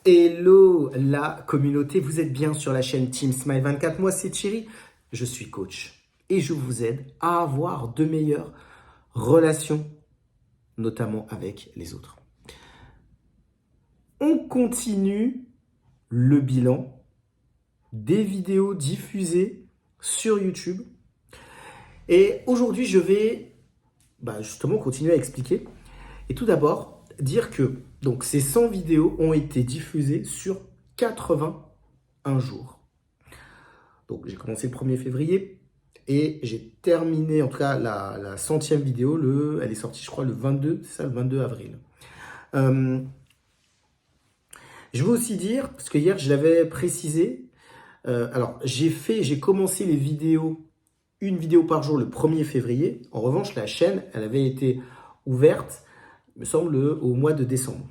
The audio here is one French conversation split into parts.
Hello la communauté, vous êtes bien sur la chaîne Team Smile 24. Moi c'est Thierry, je suis coach et je vous aide à avoir de meilleures relations, notamment avec les autres. On continue le bilan des vidéos diffusées sur YouTube et aujourd'hui je vais justement continuer à expliquer et tout d'abord dire que donc, ces 100 vidéos ont été diffusées sur 81 jours. Donc j'ai commencé le 1er février et j'ai terminé, en tout cas la 100e vidéo, elle est sortie je crois le 22, c'est ça, le 22 avril. Je veux aussi dire, parce que hier je l'avais précisé, alors j'ai commencé les vidéos, une vidéo par jour le 1er février. En revanche la chaîne, elle avait été ouverte, il me semble, au mois de décembre.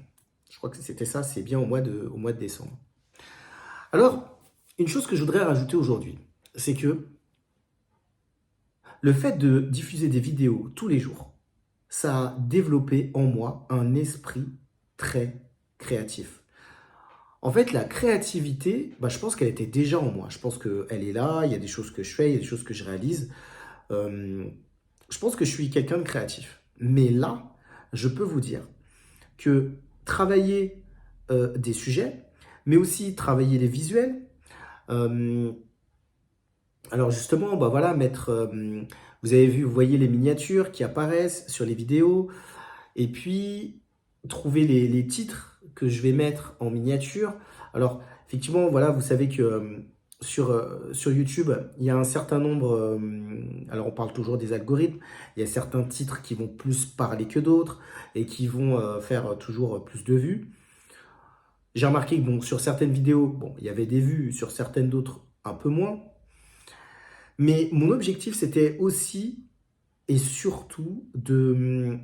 Je crois que c'était ça, c'est bien au mois de décembre. Alors, une chose que je voudrais rajouter aujourd'hui, c'est que le fait de diffuser des vidéos tous les jours, ça a développé en moi un esprit très créatif. En fait, la créativité, je pense qu'elle était déjà en moi. Je pense qu'elle est là, il y a des choses que je fais, il y a des choses que je réalise. Je pense que je suis quelqu'un de créatif. Mais là, je peux vous dire que travailler des sujets, mais aussi travailler les visuels, alors justement, voilà, vous avez vu, vous voyez les miniatures qui apparaissent sur les vidéos, et puis trouver les titres que je vais mettre en miniature. Alors effectivement, voilà, vous savez que sur YouTube, il y a un certain nombre, alors on parle toujours des algorithmes, il y a certains titres qui vont plus parler que d'autres, et qui vont faire toujours plus de vues. J'ai remarqué que sur certaines vidéos, il y avait des vues, sur certaines d'autres, un peu moins. Mais mon objectif, c'était aussi et surtout de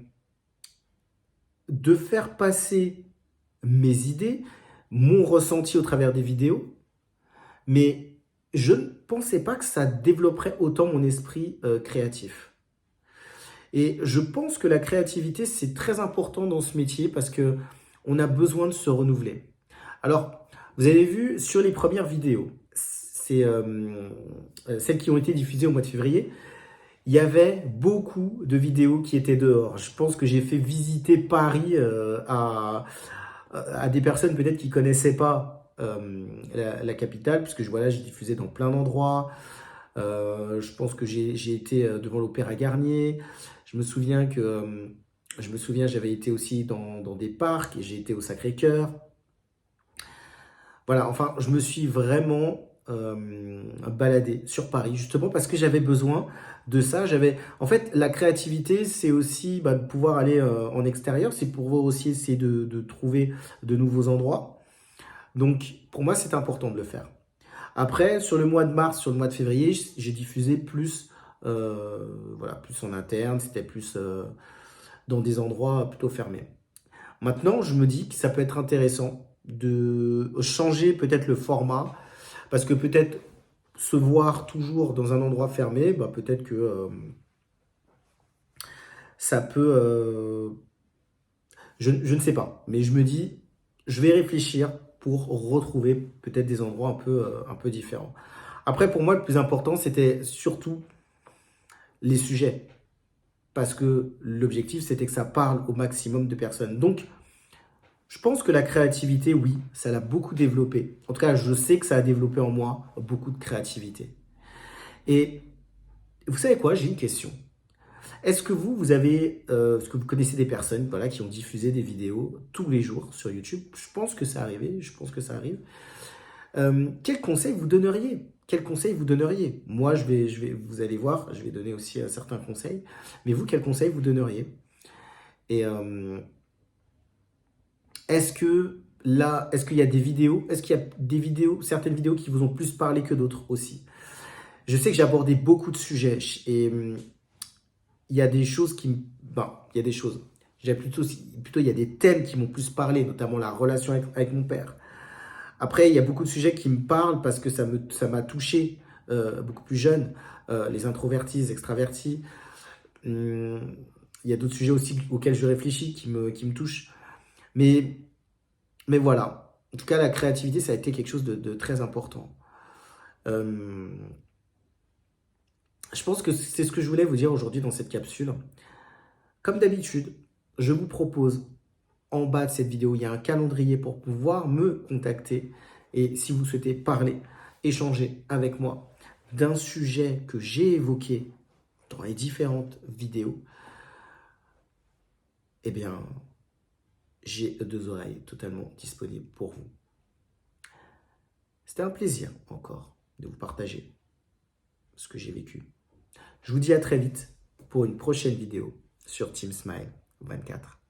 faire passer mes idées, mon ressenti au travers des vidéos. Mais je ne pensais pas que ça développerait autant mon esprit créatif. Et je pense que la créativité, c'est très important dans ce métier parce que on a besoin de se renouveler. Alors, vous avez vu sur les premières vidéos, c'est celles qui ont été diffusées au mois de février, il y avait beaucoup de vidéos qui étaient dehors. Je pense que j'ai fait visiter Paris à des personnes peut-être qui ne connaissaient pas la capitale, puisque j'ai diffusé dans plein d'endroits. Je pense que j'ai été devant l'Opéra Garnier. J'avais été aussi dans des parcs et j'ai été au Sacré-Cœur. Voilà, enfin, je me suis vraiment baladé sur Paris, justement parce que j'avais besoin de ça. En fait, la créativité, c'est aussi de pouvoir aller en extérieur, c'est pouvoir aussi essayer de trouver de nouveaux endroits. Donc, pour moi, c'est important de le faire. Après, sur le mois de mars, sur le mois de février, j'ai diffusé plus, plus en interne, c'était plus dans des endroits plutôt fermés. Maintenant, je me dis que ça peut être intéressant de changer peut-être le format, parce que peut-être se voir toujours dans un endroit fermé, peut-être que ça peut... je ne sais pas, mais je me dis, je vais réfléchir pour retrouver peut-être des endroits un peu différents. Après, pour moi, le plus important, c'était surtout les sujets, parce que l'objectif, c'était que ça parle au maximum de personnes. Donc, je pense que la créativité, oui, ça l'a beaucoup développé. En tout cas, je sais que ça a développé en moi beaucoup de créativité. Et vous savez quoi, j'ai une question. Est-ce que est-ce que vous connaissez des personnes qui ont diffusé des vidéos tous les jours sur YouTube? Je pense que ça arrive, je pense que ça arrive. Quel conseil vous donneriez? Quel conseil vous donneriez? Moi, vous allez voir, je vais donner aussi certains conseils. Mais vous, quel conseil vous donneriez? Et est-ce qu'il y a des vidéos, certaines vidéos qui vous ont plus parlé que d'autres aussi? Je sais que j'ai abordé beaucoup de sujets et il y a des choses il y a des choses. Plutôt, il y a des thèmes qui m'ont plus parlé, notamment la relation avec mon père. Après, il y a beaucoup de sujets qui me parlent parce que ça m'a touché beaucoup plus jeune, les introvertis, les extravertis. Il y a d'autres sujets aussi auxquels je réfléchis qui me touchent. Mais voilà, En tout cas, la créativité, ça a été quelque chose de très important. Euh, je pense que c'est ce que je voulais vous dire aujourd'hui dans cette capsule. Comme d'habitude, je vous propose en bas de cette vidéo, il y a un calendrier pour pouvoir me contacter. Et si vous souhaitez parler, échanger avec moi d'un sujet que j'ai évoqué dans les différentes vidéos, eh bien, j'ai deux oreilles totalement disponibles pour vous. C'était un plaisir encore de vous partager ce que j'ai vécu. Je vous dis à très vite pour une prochaine vidéo sur Team Smile 24.